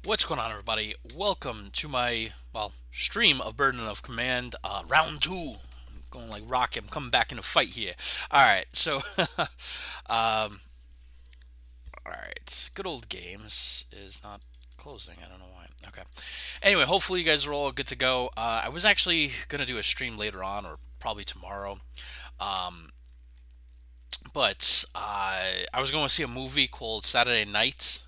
What's going on, everybody? Welcome to my stream of Burden of Command, round two. I'm going like Rocket. I'm coming back in a fight here. All right, so all right, good old games is not closing. I don't know why. Okay. Anyway, hopefully you guys are all good to go. I was actually gonna do a stream later on, or probably tomorrow. Um, but I was going to see a movie called Saturday Night.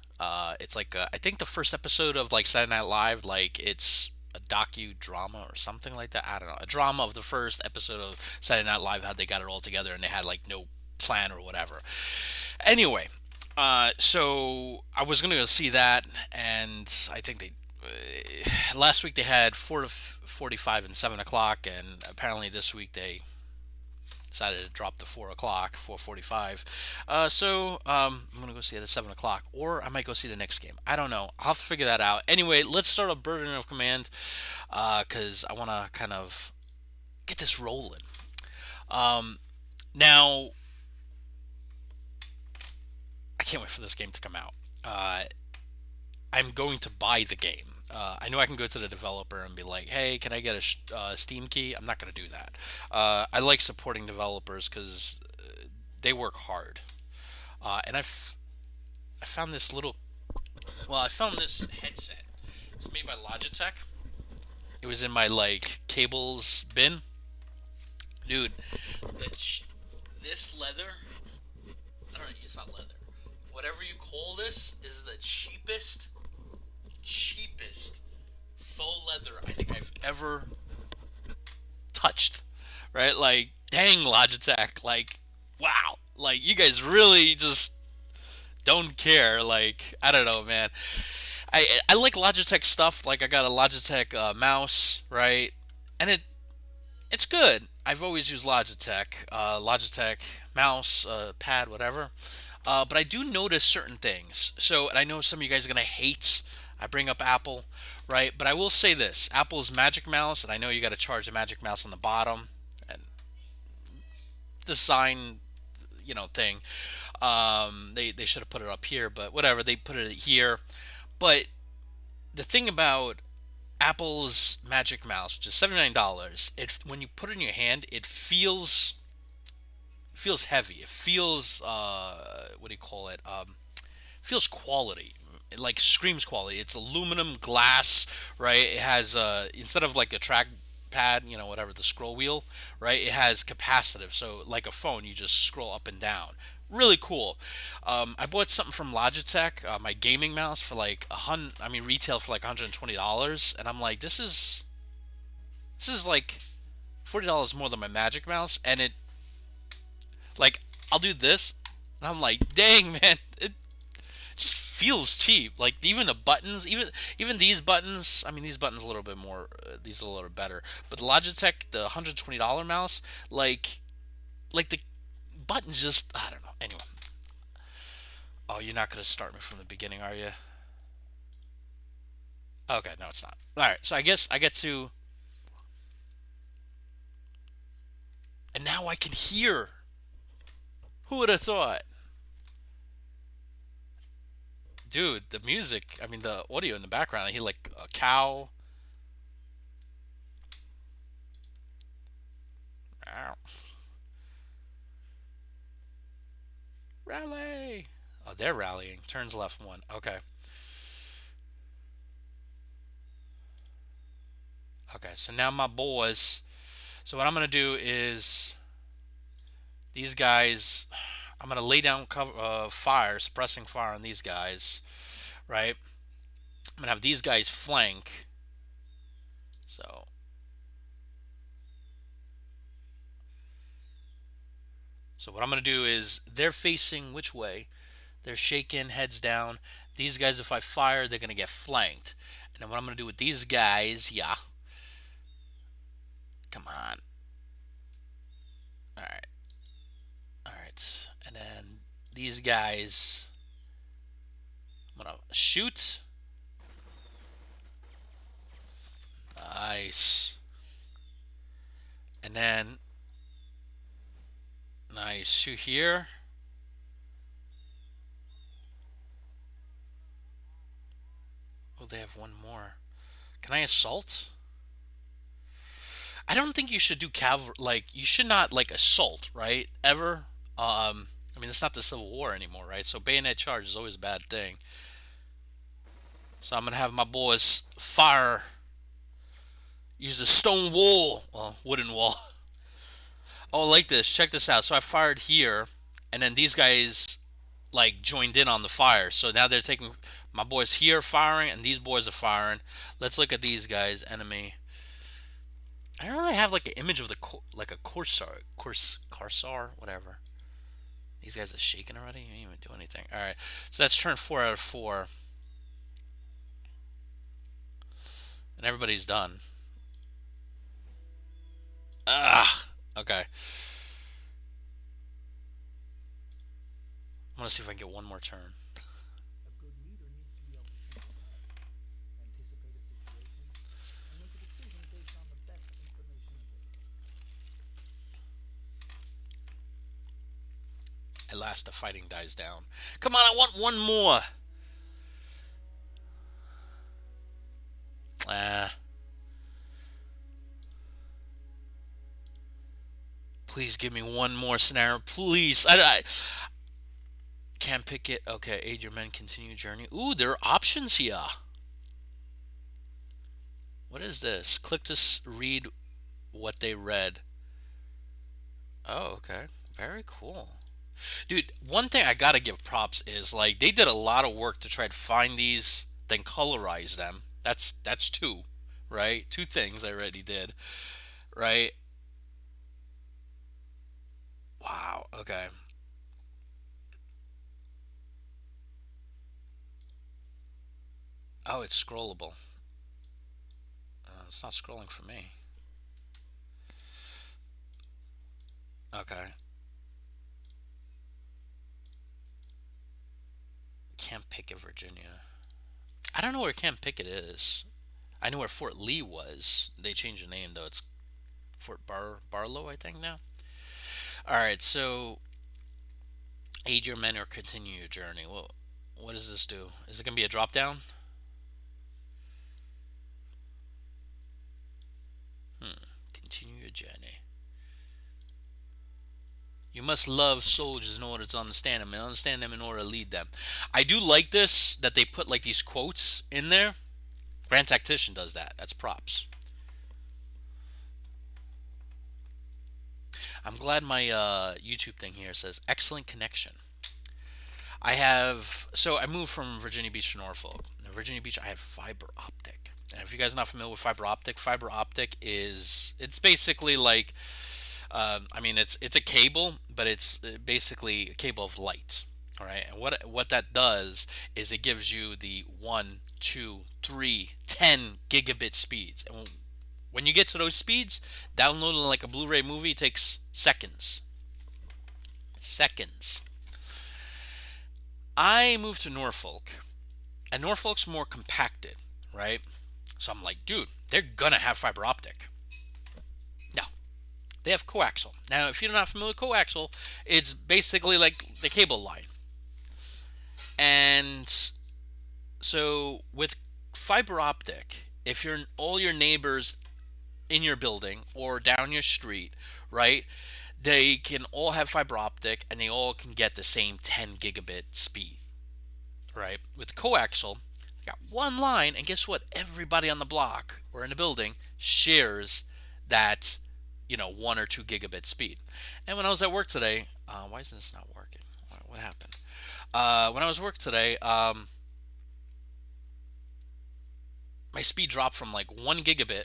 It's like I think the first episode of like Saturday Night Live, like it's a docu-drama or something like that. I don't know, a drama of the first episode of Saturday Night Live, how they got it all together and they had like no plan or whatever. Anyway, so I was gonna go see that, and I think they last week they had 4:45 and 7 o'clock, and apparently this week they decided to drop the 4 o'clock, 4:45. I'm gonna go see it at 7 o'clock, or I might go see the next game. I don't know. I'll have to figure that out. Anyway, let's start a Burden of Command, because I want to kind of get this rolling. Um, Now, I can't wait for this game to come out. I'm going to buy the game. I know I can go to the developer and be like, "Hey, can I get a Steam key?" I'm not going to do that. I like supporting developers because they work hard. I found this little. Well, I found this headset. It's made by Logitech. It was in my like cables bin, dude. The this leather. I don't know. It's not leather. Whatever you call this is the cheapest faux leather I think I've ever touched. Right? Like, dang, Logitech. Like, wow. Like, you guys really just don't care. Like, I don't know, man. I like Logitech stuff. Like, I got a Logitech mouse, right? And it's good. I've always used Logitech, Logitech mouse, pad, whatever. But I do notice certain things. So, and I know some of you guys are gonna hate. I bring up Apple, right? But I will say this: Apple's Magic Mouse, and I know you got to charge the Magic Mouse on the bottom, and design, thing. They should have put it up here, but whatever. They put it here. But the thing about Apple's Magic Mouse, which is $79, it when you put it in your hand, it feels heavy. It feels what do you call it? Feels quality. It like screams quality. It's aluminum glass, right? It has instead of like a track pad, whatever the scroll wheel, right? It has capacitive, so like a phone, you just scroll up and down. Really cool. I bought something from Logitech, my gaming mouse for like a hundred. I mean, retail for like $120, and I'm like, this is like $40 more than my Magic Mouse, and it like I'll do this, and I'm like, dang man, it just feels cheap. Like even the buttons, even these buttons. I mean, these buttons a little bit more. These are a little better. But the Logitech, the $120 mouse, like the buttons just I don't know. Anyway, oh, you're not gonna start me from the beginning, are you? Okay, no, it's not. All right, so I guess I get to, and now I can hear. Who would have thought? Dude, the music, I mean, the audio in the background, I hear like a cow. Rally! Oh, they're rallying. Turns left one. Okay. Okay, so now my boys. So what I'm going to do is these guys, I'm going to lay down cover, fire, suppressing fire on these guys, right? I'm going to have these guys flank. So, so what I'm going to do is they're facing which way? They're shaking, heads down. These guys, if I fire, they're going to get flanked. And then what I'm going to do with these guys, yeah, come on. All right, all right. And then these guys, I'm going to shoot. Nice. And then, nice, shoot here. Oh, they have one more. Can I assault? I don't think you should do cavalry. Like, you should not, like, assault, right? Ever. I mean, it's not the Civil War anymore, right? So bayonet charge is always a bad thing. So I'm gonna have my boys fire. Use a stone wall. Well, wooden wall. Oh, like this. Check this out. So I fired here, and then these guys like joined in on the fire. So now they're taking my boys here firing, and these boys are firing. Let's look at these guys. Enemy. I don't really have like an image of the like a Corsair, whatever. These guys are shaking already. You didn't even do anything. All right. So that's turn 4 out of 4, and everybody's done. Ah. Okay. I'm gonna see if I can get one more turn. At last, the fighting dies down. Come on, I want one more. Ah, please give me one more scenario, please. I can't pick it. Okay, aid your men, continue journey. Ooh, there are options here. What is this? Click to read what they read. Oh, okay. Very cool. Dude, one thing I gotta give props is like they did a lot of work to try to find these, then colorize them. That's two, right? Two things I already did, right? Wow. Okay. Oh, it's scrollable. It's not scrolling for me. Okay. Camp Pickett, Virginia. I don't know where Camp Pickett is. I know where Fort Lee was. They changed the name though. It's Fort Barlow, I think now. All right. So aid your men or continue your journey. Well, what does this do? Is it gonna be a drop down? Continue your journey. You must love soldiers in order to understand them, and understand them in order to lead them. I do like this that they put like these quotes in there. Grand Tactician does that. That's props. I'm glad my YouTube thing here says excellent connection. I moved from Virginia Beach to Norfolk. In Virginia Beach, I had fiber optic. And if you guys are not familiar with fiber optic is it's basically like, I mean, it's a cable, but it's basically a cable of light. All right, and what that does is it gives you the 1, 2, 3, 10 gigabit speeds, and when you get to those speeds, downloading like a Blu-ray movie takes seconds. Seconds. I moved to Norfolk, and Norfolk's more compacted, right? So I'm like, dude, they're gonna have fiber optic. No, they have coaxial. Now, if you're not familiar with coaxial, it's basically like the cable line. And so with fiber optic, if you're all your neighbors in your building or down your street, right? They can all have fiber optic and they all can get the same 10 gigabit speed, right? With coaxial, I got one line, and guess what? Everybody on the block or in the building shares that, 1 or 2 gigabit speed. And when I was at work today, why isn't this not working? What happened? When I was at work today, my speed dropped from like 1 gigabit.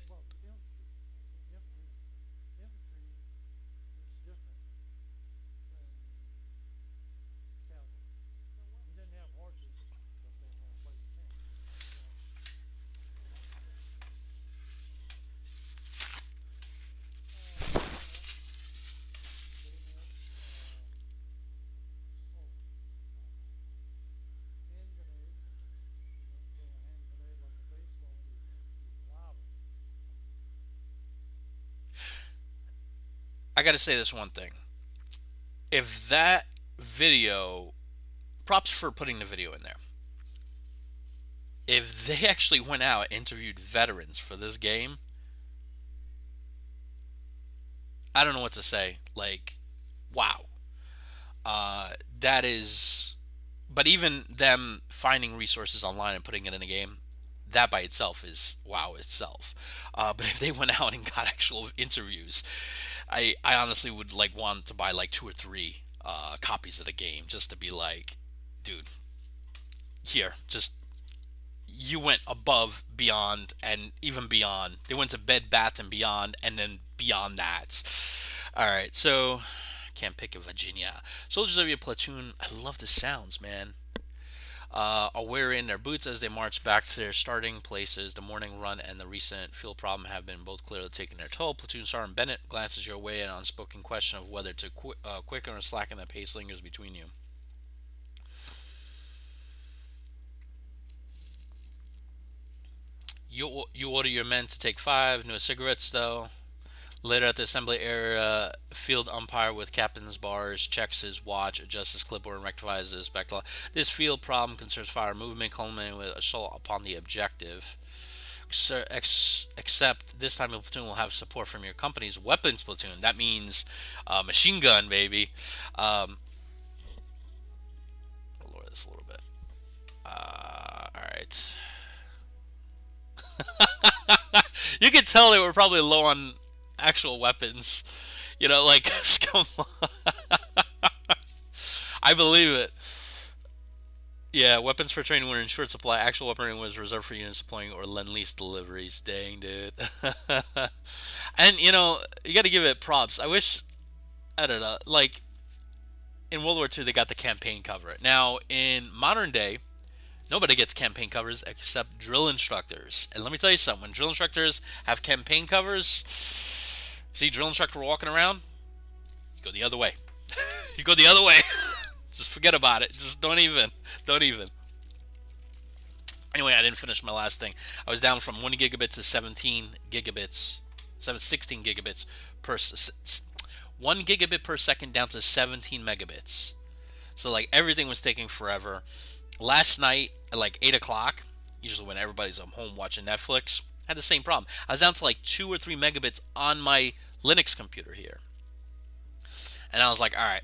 I got to say this one thing. If that video, props for putting the video in there. If they actually went out and interviewed veterans for this game, I don't know what to say. Like, wow. That is, but even them finding resources online and putting it in a game, that by itself is wow itself. But if they went out and got actual interviews, I honestly would like want to buy like two or three copies of the game just to be like, dude, here, just you went above, beyond, and even beyond. They went to Bed Bath and Beyond, and then beyond that. All right, so can't pick a Virginia. Soldiers of your platoon. I love the sounds, man. Are wearing their boots as they march back to their starting places. The morning run and the recent fuel problem have been both clearly taking their toll. Platoon Sergeant Bennett glances your way, an unspoken question of whether to quicken or slacken the pace lingers between you. You order your men to take five, no cigarettes though. Later at the assembly area, field umpire with captain's bars checks his watch, adjusts his clipboard, and rectifies his spectacle. This field problem concerns fire movement, culminating with assault upon the objective. Except this time the platoon will have support from your company's weapons platoon. That means machine gun, baby. I'll lower this a little bit. All right. You could tell they were probably low on actual weapons. You know, like, come on. I believe it. Yeah, weapons for training were in short supply. Actual weaponry was reserved for units deploying or lend-lease deliveries. Dang, dude. And, you got to give it props. I wish, I don't know, like, in World War II, they got the campaign cover. Now, in modern day, nobody gets campaign covers except drill instructors. And let me tell you something, when drill instructors have campaign covers, see drill instructor walking around, you go the other way. You go the other way. Just forget about it. Just don't even. Don't even. Anyway, I didn't finish my last thing. I was down from 1 gigabit to 17 gigabits, 16 gigabits per 1 gigabit per second down to 17 megabits. So like everything was taking forever. Last night at like 8 o'clock, usually when everybody's home watching Netflix, I had the same problem. I was down to like 2 or 3 megabits on my Linux computer here. And I was like, all right,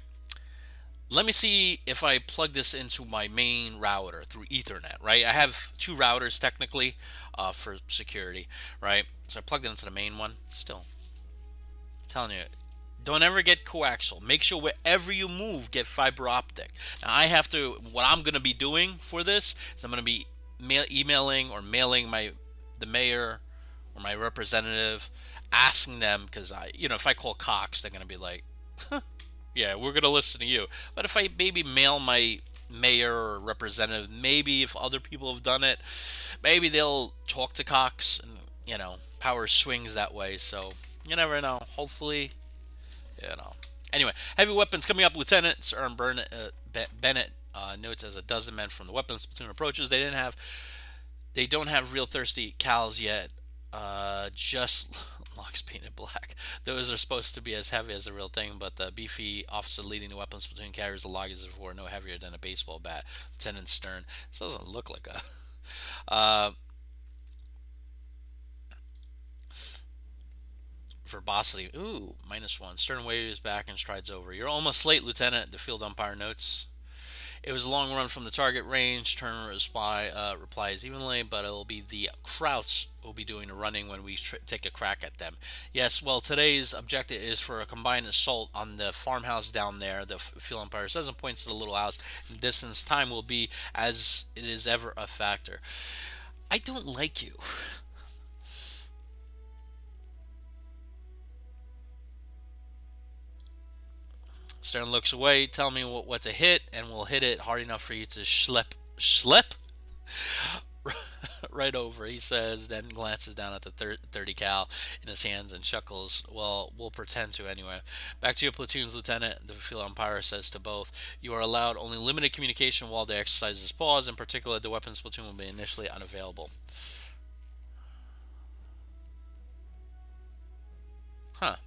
let me see if I plug this into my main router through Ethernet, right? I have two routers technically for security, right? So I plugged it into the main one. Still, I'm telling you, don't ever get coaxial. Make sure wherever you move, get fiber optic. Now I have to. What I'm going to be doing for this is I'm going to be emailing or mailing the mayor or my representative, asking them because if I call Cox, they're going to be like, yeah, we're gonna listen to you. But if I maybe mail my mayor or representative, maybe if other people have done it, maybe they'll talk to Cox, and power swings that way. So you never know. Hopefully, you know. Anyway, heavy weapons coming up. Lieutenant Sir Bennett notes as a dozen men from the weapons platoon approaches. They don't have real thirsty cows yet. Just locks painted black. Those are supposed to be as heavy as the real thing, but the beefy officer leading the weapons platoon carries the log as if it were no heavier than a baseball bat. Lieutenant Stern. This doesn't look like a. Verbosity. Ooh, -1. Stern waves back and strides over. You're almost late, Lieutenant, the field umpire notes. It was a long run from the target range. Turner replies evenly, but it'll be the Krauts who'll be doing the running when we take a crack at them. Yes, well, today's objective is for a combined assault on the farmhouse down there, the field umpire says, and points to the little house. Distance time will be as it is ever a factor. I don't like you. Stern looks away. Tell me what to hit, and we'll hit it hard enough for you to schlep right over. He says, then glances down at the 30 cal in his hands and chuckles. Well, we'll pretend to anyway. Back to your platoons, Lieutenant. The field umpire says to both, you are allowed only limited communication while the exercise is paused. In particular, the weapons platoon will be initially unavailable. Huh.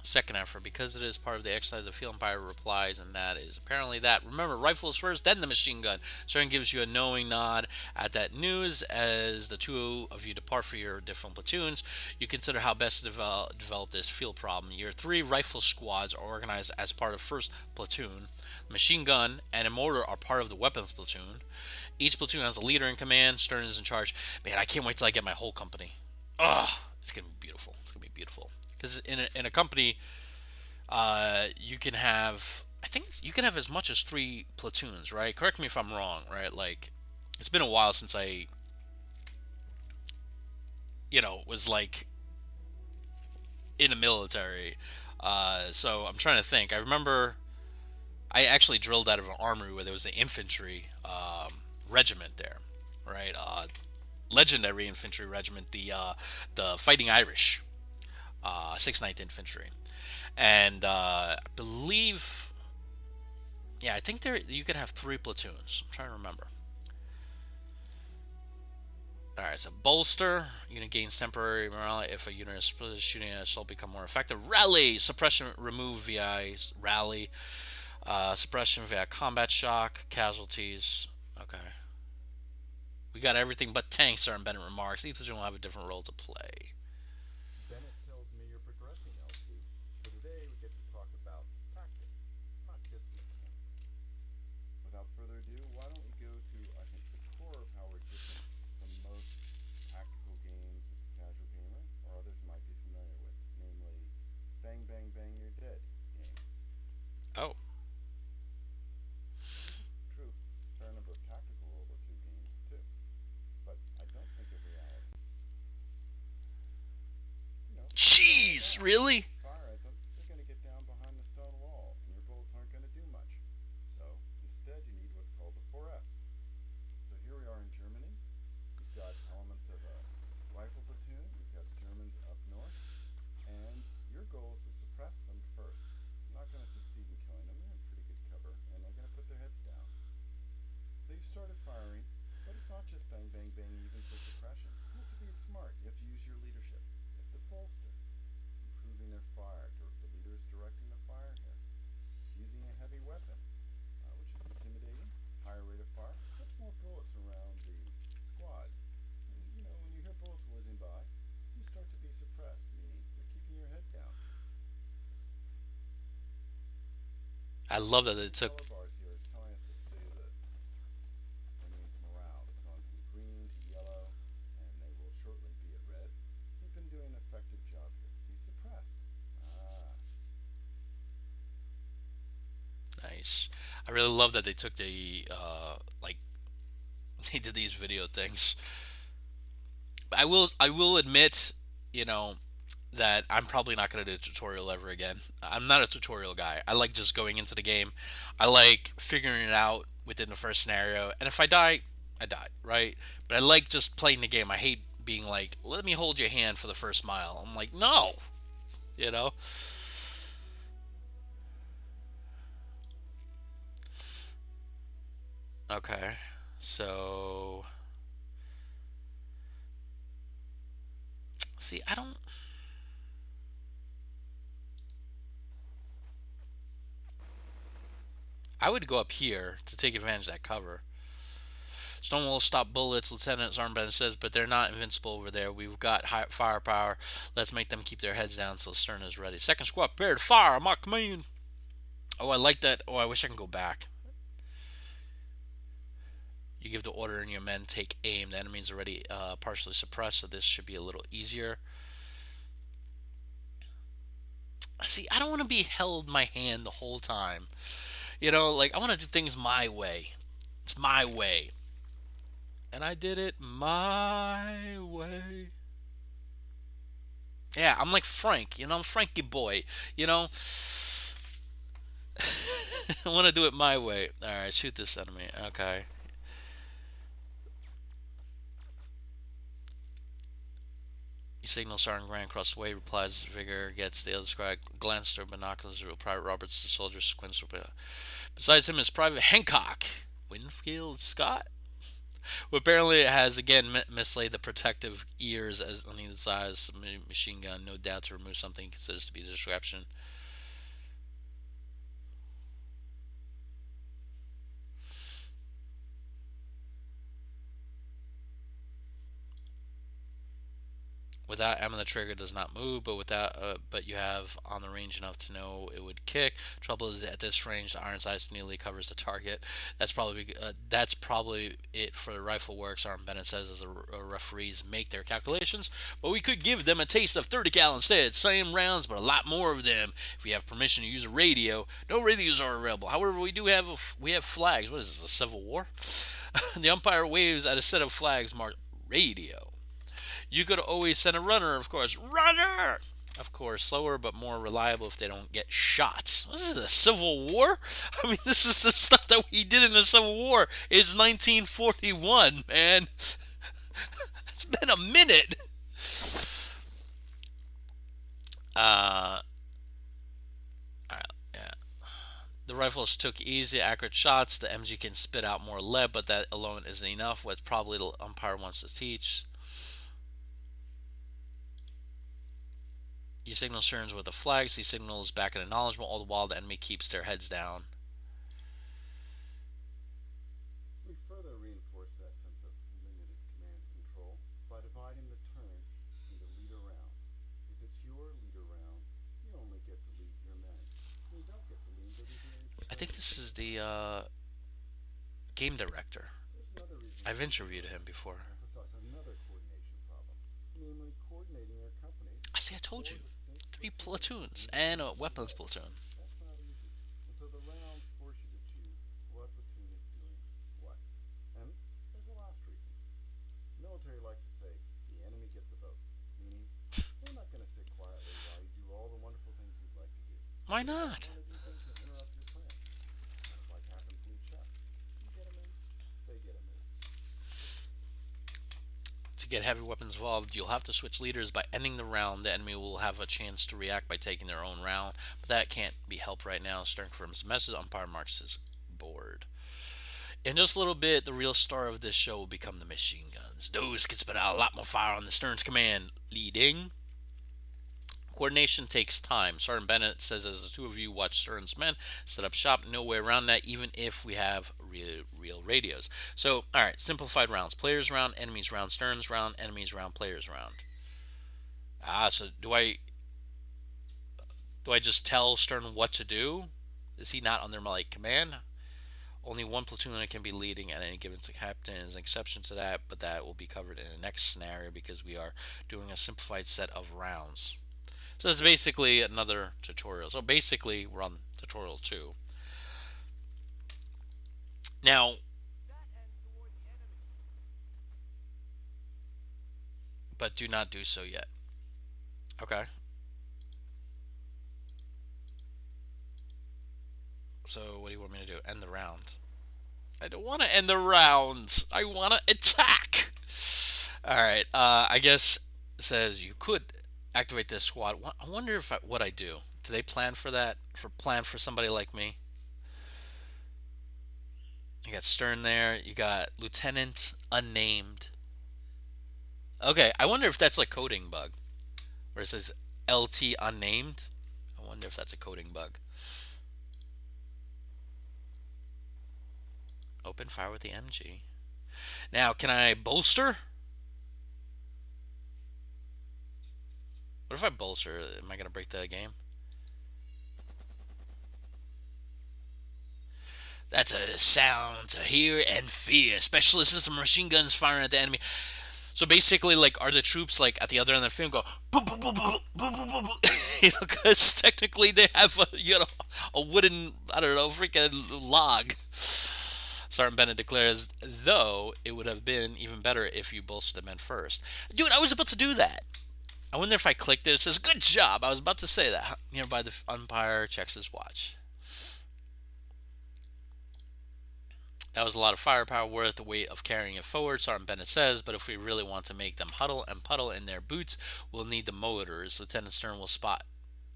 Second effort, because it is part of the exercise, the field umpire replies, and that is apparently that. Remember, rifle is first, then the machine gun. Stern gives you a knowing nod at that news as the two of you depart for your different platoons. You consider how best to develop this field problem. Your three rifle squads are organized as part of first platoon. Machine gun and a mortar are part of the weapons platoon. Each platoon has a leader in command. Stern is in charge. Man, I can't wait till I get my whole company. Ugh, it's gonna be beautiful. It's gonna be beautiful. Because in a company, you can have, I think you can have as much as three platoons, right? Correct me if I'm wrong, right? Like, it's been a while since I, was like in the military. So I'm trying to think. I remember I actually drilled out of an armory where there was the infantry regiment there, right? Legendary infantry regiment, the Fighting Irish, 6th Infantry, and I believe, yeah, I think there you could have three platoons. I'm trying to remember. All right, so bolster unit gains temporary morale if a unit is shooting at assault become more effective. Rally suppression remove via rally. Suppression via combat shock casualties. Okay, we got everything but tanks. Sergeant Bennett remarks. Each platoon will have a different role to play. Bennett tells me you're progressing, LT. So today we get to talk about tactics, not just mechanics. Without further ado, why don't we go to, I think, the core of how we're different from most tactical games that the casual gamer or others might be familiar with, namely Bang Bang Bang You're Dead games. Oh, This is true a fair number of tactical World War II games too, but I don't think of reality. When you roll a jeez, gun really? and fire at them, they're going to get down behind the stone wall, and your bullets aren't going to do much. So, instead, you need what's called the 4S. So here we are in Germany. You've got elements of a rifle platoon. You've got Germans up north, and your goal is to suppress them first. You're not going to succeed in killing them. They're in pretty good cover, and they're going to put their heads down. So you've started firing, but it's not just bang, bang, bang, even for suppression. You have to be smart. You have to use your leadership. You have to bolster, improving their fire. The leader is directing the fire here. Using a heavy weapon, which is intimidating, higher rate of fire, puts more bullets around the squad. And, when you hear bullets whizzing by, you start to be suppressed, meaning you're keeping your head down. I love that it These took. color bars here are telling us to see that enemy's morale. It's gone from green to yellow, and they will shortly be at red. You've been doing an effective job here. Be suppressed. Ah, Nice. I really love that they took the like they did these video things. I will admit, you know, that I'm probably not gonna do a tutorial ever again. I'm not a tutorial guy. I like just going into the game. I like figuring it out within the first scenario, and if I die, I died, right? But I like just playing the game. I hate being like, let me hold your hand for the first mile. I'm like, no, you know. Okay, so see, I don't. I would go up here to take advantage of that cover. Stone will stop bullets, Lieutenant Armband says, but they're not invincible over there. We've got high firepower. Let's make them keep their heads down until Stern is ready. Second squad, prepare to fire. My command. Oh, I like that. Oh, I wish I can go back. You give the order and your men take aim. The enemy's already partially suppressed, so this should be a little easier. See, I don't want to be held my hand the whole time. Like I want to do things my way. It's my way. And I did it my way. Yeah, I'm like Frank. I'm Frankie boy. You know, I want to do it my way. All right, shoot this enemy. Okay. He signals Sergeant Grant across the way, replies Vigor, gets the other squad, glanced through binoculars at Private Roberts, the soldier squints. Besides him is Private Hancock. Winfield Scott? Who apparently has again mislaid the protective ears as on either side of the machine gun, no doubt to remove something he considers to be a distraction. Without ammo, the trigger does not move, but you have on the range enough to know it would kick. Trouble is at this range, the iron sight nearly covers the target. That's probably it for the rifle works. Arm Bennett says as the referees make their calculations. But we could give them a taste of 30 cal instead. Same rounds, but a lot more of them. If we have permission to use a radio, no radios are available. However, we have flags. What is this? A civil war? The umpire waves at a set of flags marked radio. You could always send a runner, of course. Runner! Of course, slower but more reliable if they don't get shot. This is a civil war? I mean, this is the stuff that we did in the Civil War. It's 1941, man. It's been a minute. Uh, alright, yeah. The rifles took easy, accurate shots. The MG can spit out more lead, but that alone isn't enough. What probably the umpire wants to teach. You signal Stearns with a flag, so he signals back and acknowledgement, all the while the enemy keeps their heads down. We further reinforce that sense of limited command control by dividing the turn into leader rounds. If it's your leader round, you only get to lead your men. You don't get to lead the leader I think instructor. this is the game director. There's another reason I've to interviewed him before. emphasize another coordination problem, namely coordinating your companies I see, I told four you. distinct Three platoons platoons in a and a sequence weapons away. platoon. That's not easy. And so the rounds force you to choose what platoon is doing what. And there's a last reason. The military likes to say the enemy gets a vote, meaning they're not going to sit quietly while you do all the wonderful things you'd like to do. Why They might not? want to do things that interrupt your plan. Just like happens in chess. You get a move, they get a move. To get heavy weapons involved, you'll have to switch leaders by ending the round. The enemy will have a chance to react by taking their own round, but that can't be helped right now. Stern confirms the message. Umpire marks his board. In just a little bit, the real star of this show will become the machine guns. Those can spit out a lot more fire on the Stern's command. Leading. Coordination takes time. Sergeant Bennett says as the two of you watch Stern's men set up shop, no way around that, even if we have real radios. So, alright, simplified rounds. Players round, enemies round, Stern's round, enemies round, players round. So do I just tell Stern what to do? Is he not under my like command? Only one platoon can be leading at any given captain is an exception to that, but that will be covered in the next scenario because we are doing a simplified set of rounds. So it's basically another tutorial. So basically, we're on tutorial 2. Now, but do not do so yet. Okay. So what do you want me to do? End the round. I don't want to end the round. I want to attack. All right. I guess it says you could activate this squad. I wonder what I do. Do they plan for that? Plan for somebody like me? You got Stern there. You got Lieutenant Unnamed. Okay. I wonder if that's like coding bug, where it says LT Unnamed. I wonder if that's a coding bug. Open fire with the MG. Now, can I bolster? What if I bolster? Am I going to break the game? That's a sound to hear and fear. Specialists and machine guns firing at the enemy. So basically, like, are the troops like at the other end of the film go boop boop boop boop boop boop boop boop? You know, because technically they have a wooden, I don't know, freaking log. Sergeant Bennett declares, though it would have been even better if you bolstered the men first. Dude, I was about to do that. I wonder if I clicked it. It says, good job. I was about to say that. Nearby, the umpire checks his watch. That was a lot of firepower worth the weight of carrying it forward, Sergeant Bennett says, but if we really want to make them huddle and puddle in their boots, we'll need the motors. Lieutenant Stern will spot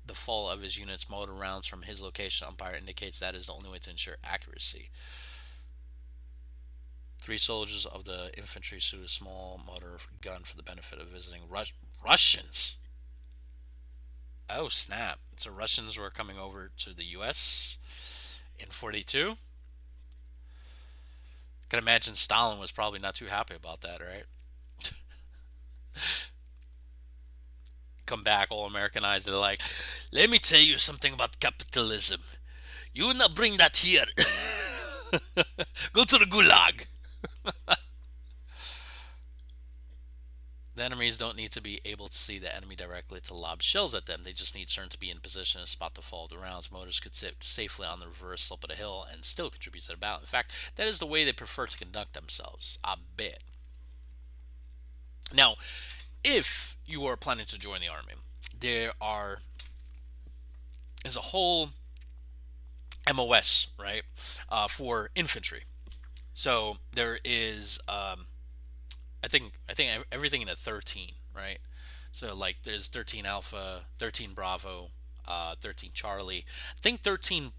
the fall of his unit's motor rounds from his location. Umpire indicates that is the only way to ensure accuracy. 3 soldiers of the infantry shoot a small motor gun for the benefit of visiting Russians. Oh, snap. So Russians were coming over to the U.S. in 42? Can imagine Stalin was probably not too happy about that, right? come back all Americanized. They're like, "Let me tell you something about capitalism. You will not bring that here. Go to the gulag." The enemies don't need to be able to see the enemy directly to lob shells at them. They just need certain to be in position to spot the fall of the rounds. Motors could sit safely on the reverse slope of the hill and still contribute to the battle. In fact, that is the way they prefer to conduct themselves. I bet. Now, if you are planning to join the army, there are is a whole MOS, right, for infantry. So there is, I think everything in a 13, right? So like there's 13 Alpha, 13 Bravo, 13 Charlie. I think 13,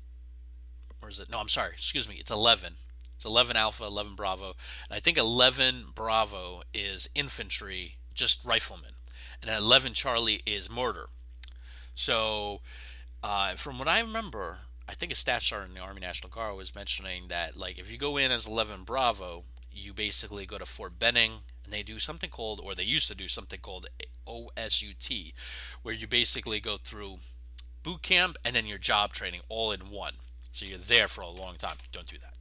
or is it? No, I'm sorry. Excuse me. It's 11. It's 11 Alpha, 11 Bravo, and I think 11 Bravo is infantry, just riflemen, and then 11 Charlie is mortar. So from what I remember, I think a staff sergeant in the Army National Guard was mentioning that, like, if you go in as 11 Bravo, you basically go to Fort Benning, and they do something called, or they used to do something called OSUT, where you basically go through boot camp and then your job training all in one. So you're there for a long time. Don't do that.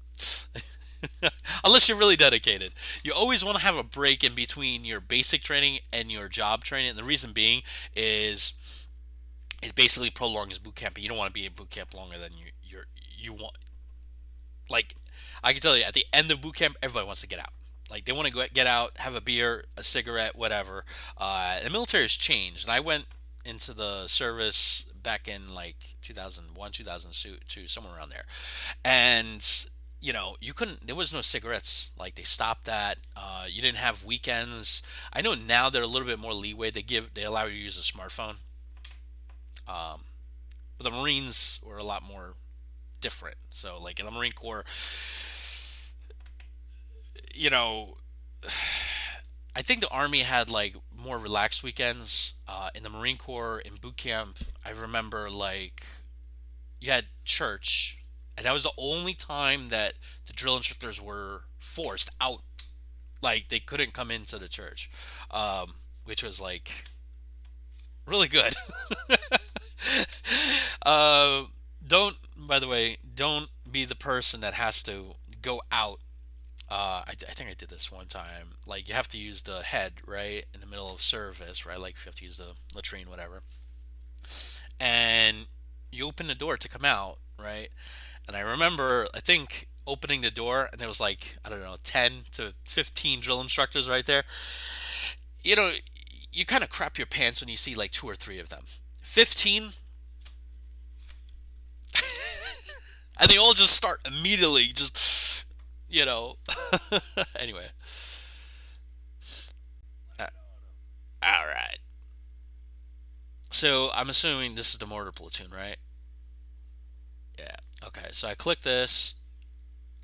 Unless you're really dedicated. You always want to have a break in between your basic training and your job training. And the reason being is it basically prolongs boot camp, and you don't want to be in boot camp longer than you want. Like, I can tell you, at the end of boot camp, everybody wants to get out. Like, they want to get out, have a beer, a cigarette, whatever. The military has changed, and I went into the service back in like 2001, 2002, somewhere around there, and you couldn't. There was no cigarettes. Like, they stopped that. You didn't have weekends. I know now they're a little bit more leeway. They allow you to use a smartphone. Um, but the Marines were a lot more different. So, like in the Marine Corps, you know, I think the Army had like more relaxed weekends. In the Marine Corps, in boot camp, I remember like you had church, and that was the only time that the drill instructors were forced out. Like, they couldn't come into the church, which was like really good. uh, don't, by the way, don't be the person that has to go out. I think I did this one time. Like, you have to use the head, right, in the middle of service, right? Like, if you have to use the latrine, whatever. And you open the door to come out, right? And I remember, I think, opening the door, and there was like, I don't know, 10 to 15 drill instructors right there. You know, you kind of crap your pants when you see like two or three of them. 15, and they all just start immediately, just, you know. Anyway. Uh, all right. So I'm assuming this is the mortar platoon, right? Yeah. Okay. So I click this,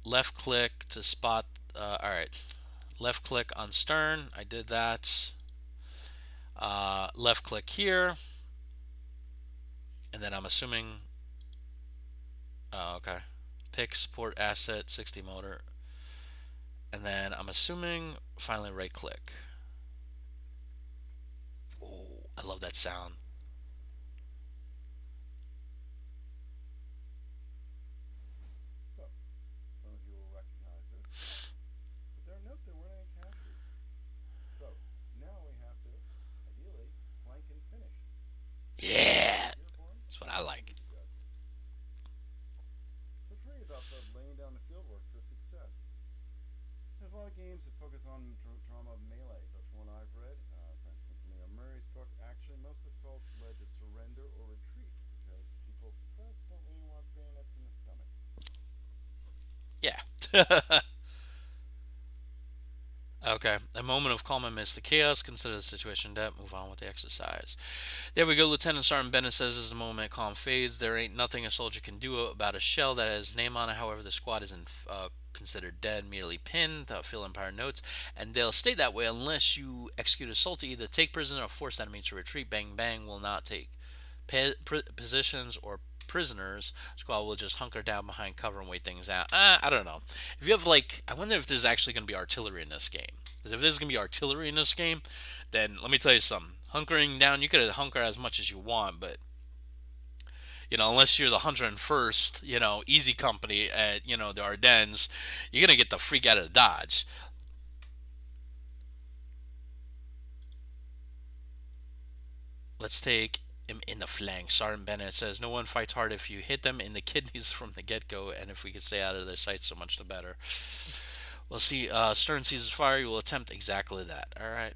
left click to spot. All right. Left click on stern. I did that. Left click here, and then I'm assuming. Okay. Pick support asset 60 motor, and then I'm assuming finally right click. Oh, I love that sound. So, some of you will recognize this, but there note there weren't any casualties. So, now we have to, ideally, flank and finish. Yeah, Dearborn, that's what I what like. would you judge? So, for me, about the laying down the fieldwork for success. There's a lot of games that focus on drama of melee, but from what I've read, for instance, Leo Murray's book, actually most assaults led to surrender or retreat because people suppressed don't really want bayonets in the stomach. Yeah. Okay. A moment of calm amidst the chaos. Consider the situation dead. Move on with the exercise. There we go. Lieutenant Sergeant Bennett says as the moment calm fades, there ain't nothing a soldier can do about a shell that has his name on it. However, the squad isn't considered dead, merely pinned. Phil Empire notes, and they'll stay that way unless you execute assault to either take prisoner or force enemy to retreat. Bang bang will not take positions or prisoners, Squall will just hunker down behind cover and wait things out. I don't know. If you have like, I wonder if there's actually going to be artillery in this game. Because if there's going to be artillery in this game, then let me tell you something. Hunkering down, you could hunker as much as you want, but unless you're the 101st, Easy Company at, the Ardennes, you're going to get the freak out of Dodge. Let's take him in the flank. Sergeant Bennett says, no one fights hard if you hit them in the kidneys from the get-go, and if we could stay out of their sight, so much the better. We'll see. Stern seizes fire. You will attempt exactly that. All right.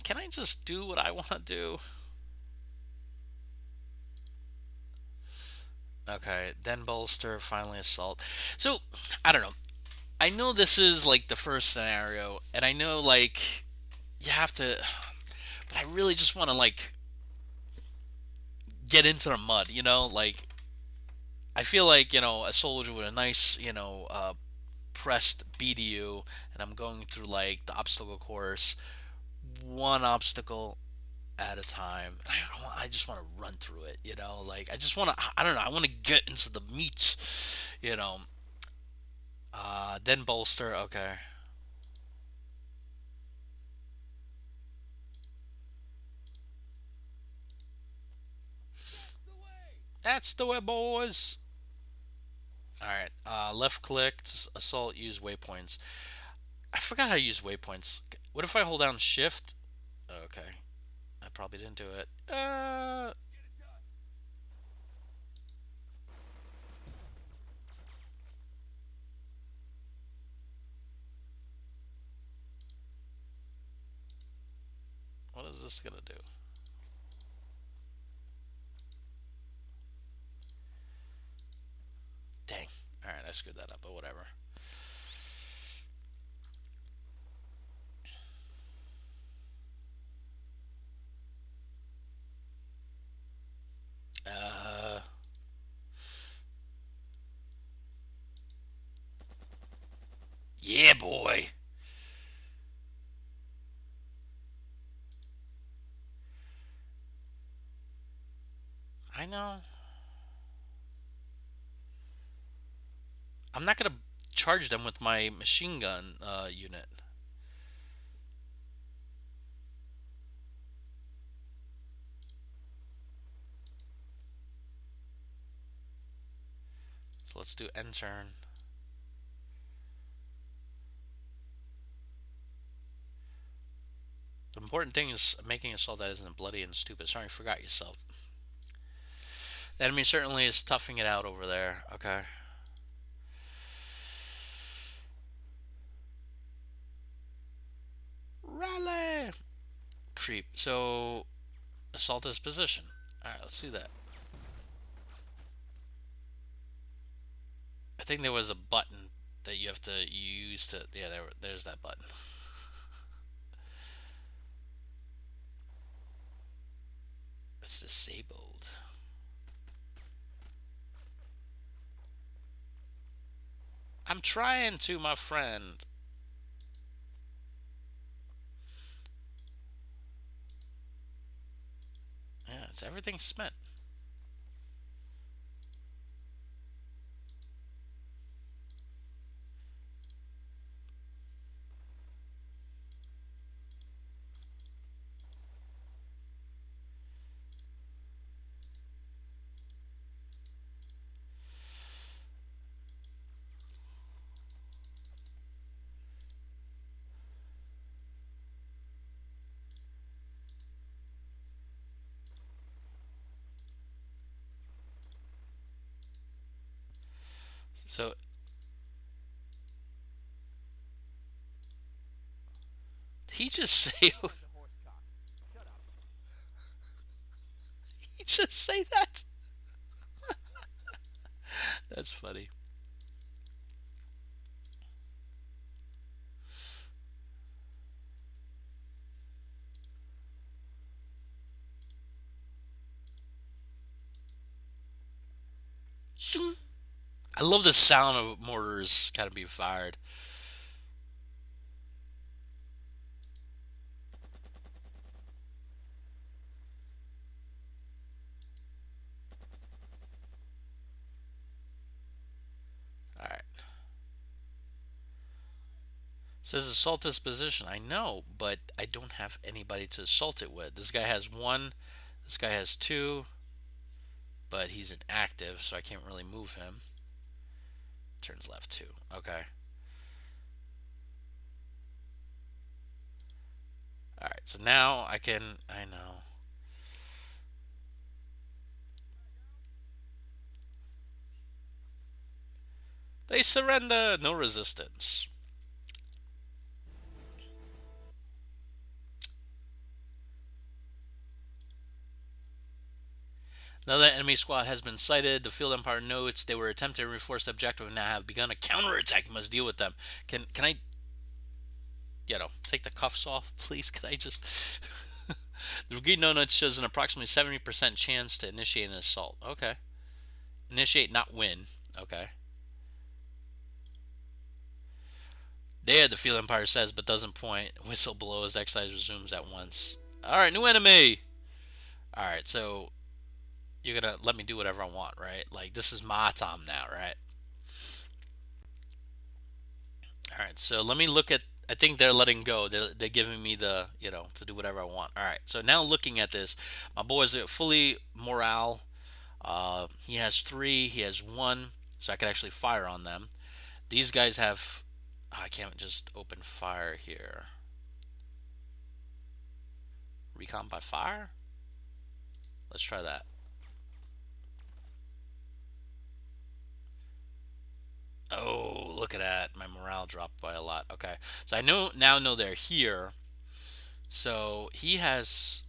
Can I just do what I want to do? Okay, then bolster, finally assault. So, I don't know. I know this is like the first scenario, and I know like you have to, but I really just want to like get into the mud, Like, I feel like, a soldier with a nice, pressed BDU, and I'm going through like the obstacle course, one obstacle at a time. I just want to run through it, Like, I just want to, I don't know, I want to get into the meat, you know. Then bolster, okay. That's the way, boys. All right. Left click to assault. Use waypoints. I forgot how to use waypoints. What if I hold down shift? Okay. I probably didn't do it. What is this gonna do? Dang. All right, I screwed that up, but whatever. Uh, yeah, boy. I know. I'm not gonna charge them with my machine gun unit. So let's do end turn. The important thing is making a assault that isn't bloody and stupid. Sorry, you forgot yourself. The enemy certainly is toughing it out over there. Okay. Rally! Creep. So, assault this position. Alright, let's do that. I think there was a button that you have to use to... Yeah, there's that button. It's disabled. I'm trying to, my friend. Yeah, it's everything spent. So, he just say... he just say that? That's funny. I love the sound of mortars kind of being fired. Says assault this position. I know, but I don't have anybody to assault it with. This guy has one. This guy has two. But he's inactive, so I can't really move him. Turns left too. Okay. Alright, so now I can. I know. They surrender. No resistance. Now that enemy squad has been sighted, the Field Empire notes they were attempting to reinforce the objective and now have begun a counterattack. You must deal with them. Can I, take the cuffs off, please? Can I just... The brigade note shows an approximately 70% chance to initiate an assault. Okay. Initiate, not win. Okay. There, the Field Empire says, but doesn't point. Whistle below as exercise resumes at once. Alright, new enemy! Alright, so you're gonna let me do whatever I want, right? Like, this is my time now, right? Alright, so let me look at... I think they're letting go. They're giving me the, to do whatever I want. Alright, so now looking at this, my boys are fully morale. He has 3, he has 1, so I can actually fire on them. These guys have... I can't just open fire here. Recon by fire? Let's try that. Oh, look at that. My morale dropped by a lot. Okay. So I now know they're here. So he has...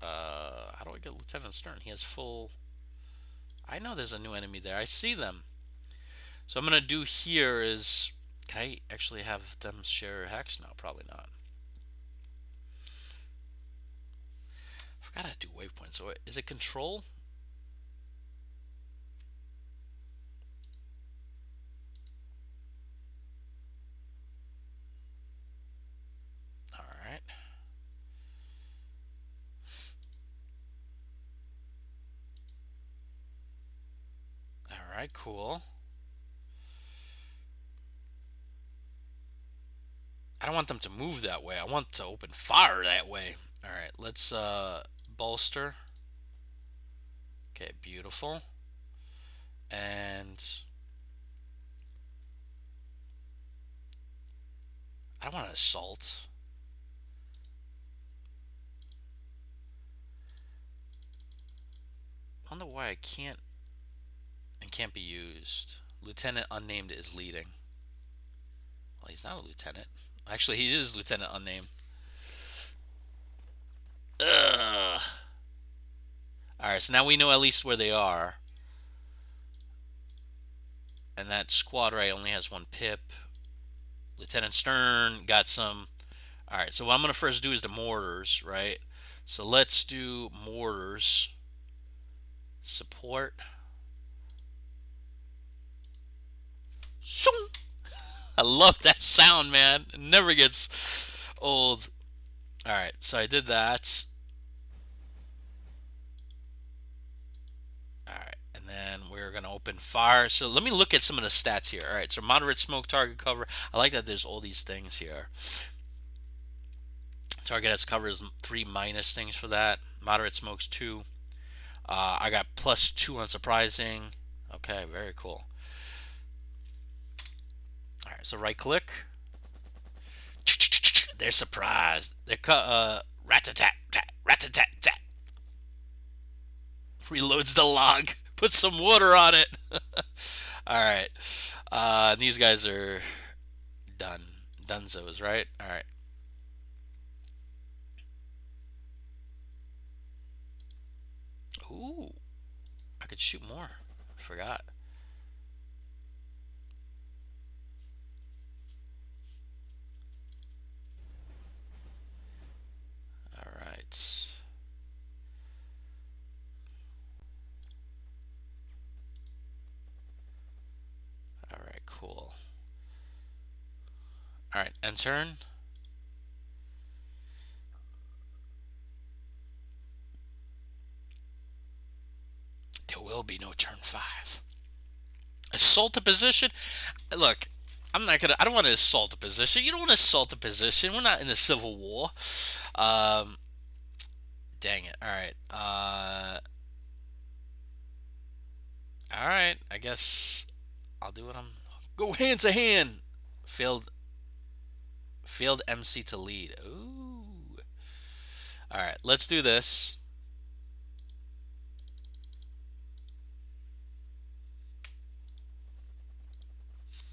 how do I get Lieutenant Stern? He has full... I know there's a new enemy there. I see them. So I'm going to do here is... Can I actually have them share hex? No, probably not. I forgot how to do waypoints. So is it control? Alright. Alright, cool. I don't want them to move that way. I want to open fire that way. Alright, let's bolster. Okay, beautiful. And I don't want to assault. I wonder why I can't and can't be used. Lieutenant Unnamed is leading. Well, he's not a lieutenant. Actually, he is Lieutenant Unnamed. Ugh. Alright, so now we know at least where they are. And that squad right only has 1 pip. Lieutenant Stern got some. Alright, so what I'm going to first do is the mortars, right? So let's do mortars. Support. I love that sound, man. It never gets old. Alright, so I did that. Alright, and then we're going to open fire. So let me look at some of the stats here. Alright, so moderate smoke target cover. I like that there's all these things here. Target has covers 3 minus things for that. Moderate smokes 2. I got +2 on surprising. Okay, very cool. Alright, so right click. They're surprised. They're rat-a-tat, rat-a-tat-tat. Reloads the log. Put some water on it. Alright. These guys are done. Dunzos, right? Alright. Ooh. I could shoot more. Forgot. Alright. Alright, cool. Alright, end turn. There will will be no turn 5. Assault the position? Look, I'm not gonna. I don't want to assault the position. You don't want to assault the position. We're not in the Civil War. Um, Dang it. All right. All right. I guess I'll do what I'm. Go hand to hand. Failed. Failed MC to lead. Ooh. All right. Let's do this.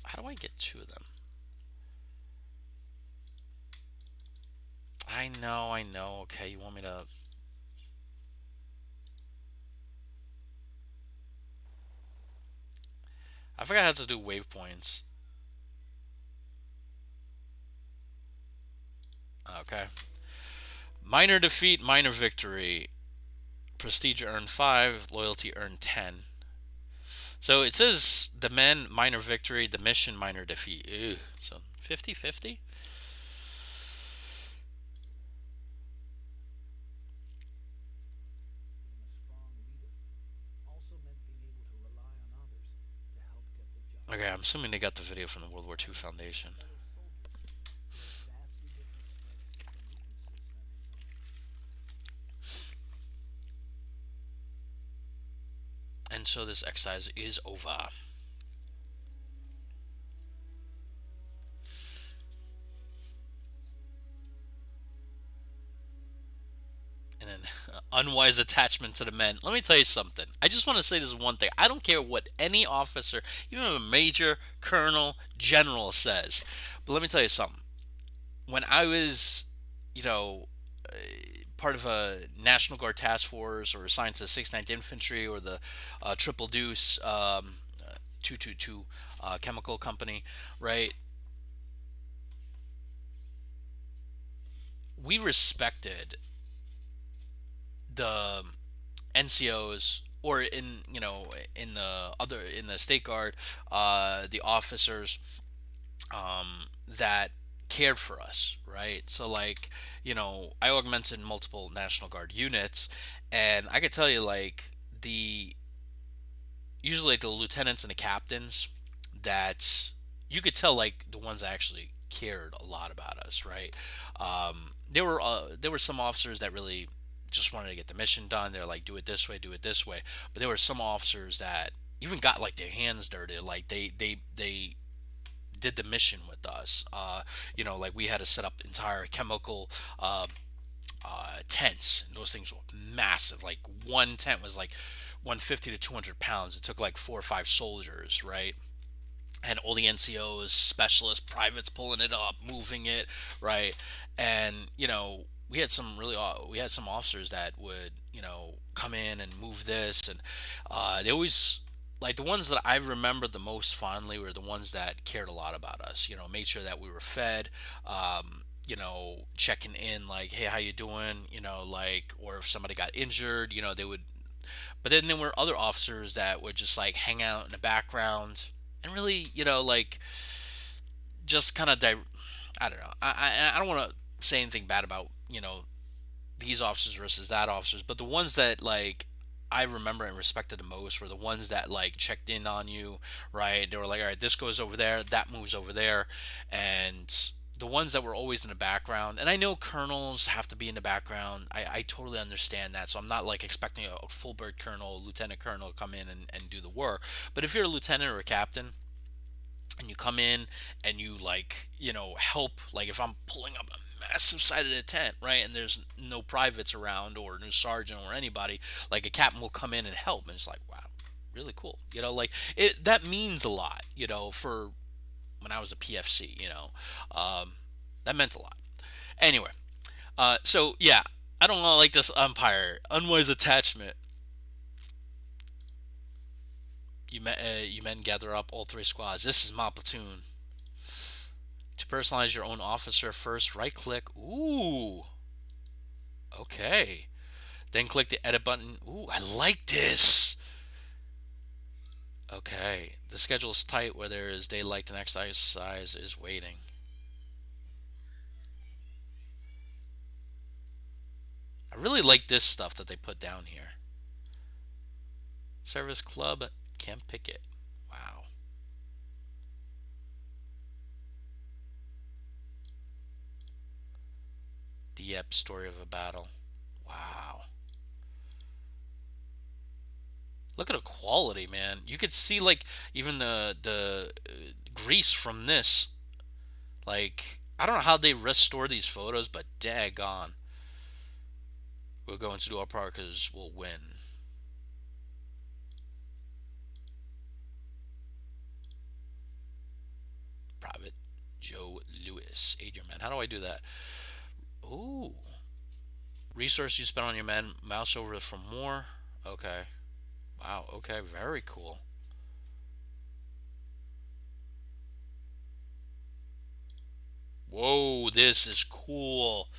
How do I get 2 of them? I know. I know. Okay. You want me to? I forgot how to do waypoints. Okay. Minor defeat, minor victory. Prestige earned 5, loyalty earned 10. So it says the men, minor victory, the mission, minor defeat. Ew. So 50-50? Being a strong leader also meant being able to rely on others to help get the job Okay, I'm done. assuming they got the video from the World War II Foundation. Fellow soldiers who had vastly different strengths and weaknesses than his own. And so this exercise is over. And then unwise attachment to the men. Let me tell you something. I just want to say this one thing. I don't care what any officer, even a major, colonel, general says. But let me tell you something. When I was, you know, part of a National Guard task force or assigned to the 6th Infantry or the Triple Deuce 222 chemical company, right? We respected the NCOs or in the state guard, the officers that cared for us, right? So like, I augmented multiple National Guard units, and I could tell you like the usually like the lieutenants and the captains that you could tell like the ones that actually cared a lot about us, right? There were some officers that really just wanted to get the mission done. They're like, do it this way, do it this way. But there were some officers that even got like their hands dirty. Like they did the mission with us. Like we had to set up entire chemical tents. And those things were massive. Like one tent was like 150 to 200 pounds. It took like 4 or 5 soldiers, right? And all the NCOs, specialists, privates pulling it up, moving it, right? And we had some officers that would come in and move this, and they always like the ones that I remember the most fondly were the ones that cared a lot about us. Made sure that we were fed. Checking in like, hey, how you doing? Like, or if somebody got injured, they would. But then there were other officers that would just like hang out in the background and really, like just kind of I don't know. I don't want to say anything bad about these officers versus that officers, but the ones that like I remember and respected the most were the ones that like checked in on you, right? They were like, all right, this goes over there, that moves over there, and the ones that were always in the background. And I know colonels have to be in the background. I totally understand that. So I'm not like expecting a full bird colonel, lieutenant colonel to come in and do the work. But if you're a lieutenant or a captain, and you come in and you like help, like if I'm pulling up a massive side of the tent, right, and there's no privates around or no sergeant or anybody, like a captain will come in and help, and it's like, wow, really cool, like that means a lot, for when I was a PFC, that meant a lot. Anyway, so yeah, I don't like this umpire unwise attachment. You men gather up all 3 squads. This is my platoon. To personalize your own officer, first right click. Ooh. Okay. Then click the edit button. Ooh, I like this. Okay. The schedule is tight where there is daylight. The next exercise is waiting. I really like this stuff that they put down here. Service Club Camp Picket. Wow. Dieppe story of a battle. Wow. Look at the quality, man. You could see like even the grease from this. Like I don't know how they restore these photos, but daggone. We'll go into our part because we'll win. Private Joe Lewis. Aid your man. How do I do that? Ooh. Resource you spend on your men. Mouse over for more. Okay. Wow. Okay. Very cool. Whoa. This is cool.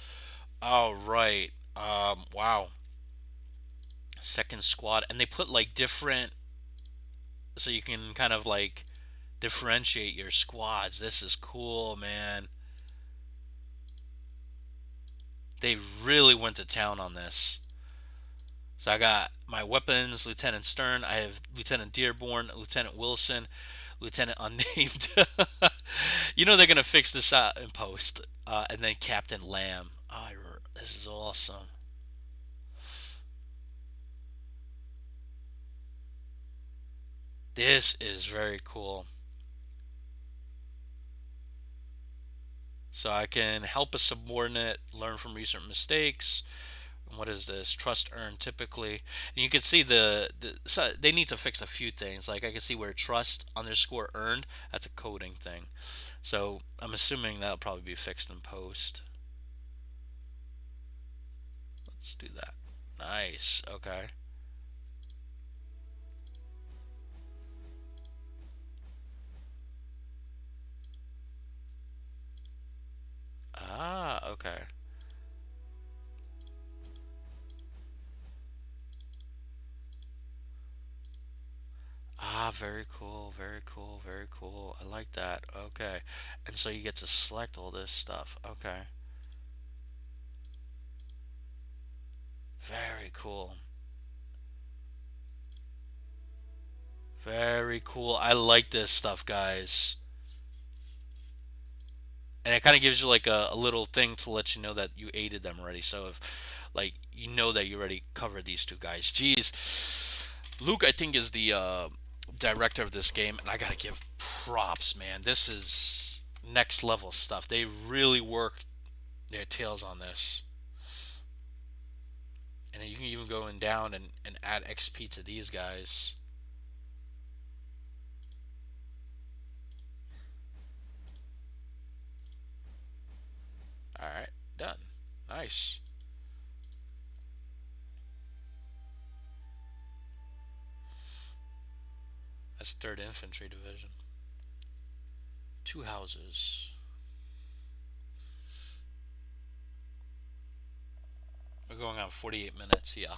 All right. Wow. Second squad, and they put like different, so you can kind of like differentiate your squads. This is cool, man. They really went to town on this. So I got my weapons, Lieutenant Stern. I have Lieutenant Dearborn, Lieutenant Wilson, Lieutenant Unnamed. You know they're gonna fix this out in post. And then Captain Lamb. Oh, this is awesome. This is very cool. So I can help a subordinate learn from recent mistakes. What is this? Trust earned typically. And you can see so they need to fix a few things. Like I can see where trust underscore earned, that's a coding thing. So I'm assuming that'll probably be fixed in post. Let's do that. Nice. Okay. Ah, okay. Ah, very cool, very cool, very cool. I like that. Okay. And so you get to select all this stuff. Okay. Very cool. Very cool. I like this stuff, guys. And it kind of gives you like a little thing to let you know that you aided them already. So if like you know that you already covered these two guys. Jeez, Luke I think is the director of this game, and I gotta give props, man. This is next level stuff. They really worked their tails on this, and you can even go in down and add XP to these guys. All right, done. Nice. That's Third Infantry Division. Two houses. We're going on 48 minutes. Yeah.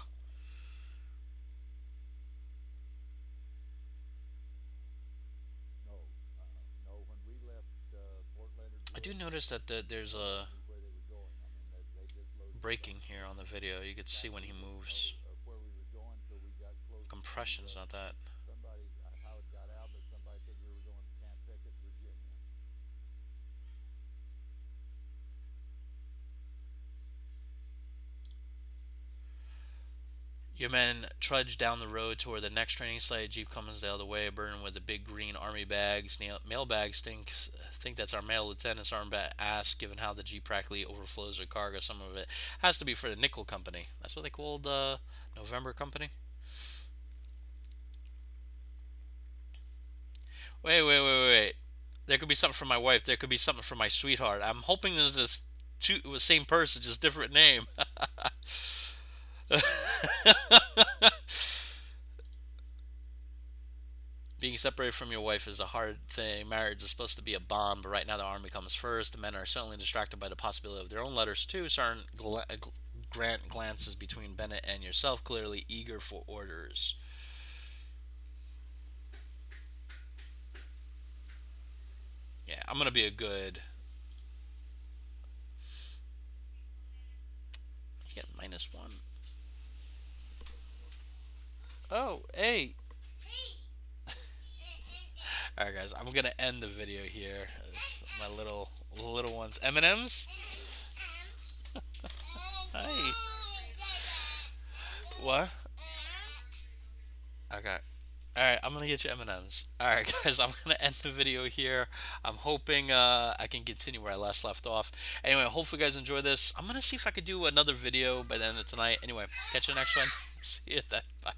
No, no. When we left Fort Leonard I do Wood, notice that there's nobody a knew where they were going. I mean, they just loaded breaking trucks here and on the video. You could see when he we didn't moves. know where we were going till we got closer to Compression's not that. somebody. How it got out, but somebody said we were going to Camp Pickett, Virginia. Your men trudge down the road toward the next training site. A Jeep comes the other way, burdened with the big green army bags. Mail bags think that's our mail. Lieutenant's arm asks, given how the Jeep practically overflows with cargo. Some of it has to be for the Nickel Company. That's what they called the November Company. Wait. There could be something for my wife. There could be something for my sweetheart. I'm hoping there's this two same person, just different name. Being separated from your wife is a hard thing. Marriage is supposed to be a bond, but right now the army comes first. The men are certainly distracted by the possibility of their own letters too. Sergeant Grant glances between Bennett and yourself, clearly eager for orders. Yeah, I'm gonna be a good. You get -1. Oh, hey. All right, guys. I'm gonna end the video here. It's my little ones. M&Ms. Hi. What? Okay. All right, I'm gonna get you M&Ms. All right, guys, I'm gonna end the video here. I'm hoping I can continue where I last left off. Anyway, hopefully you guys enjoy this. I'm gonna see if I could do another video by the end of tonight. Anyway, catch you next one. See you then. Bye.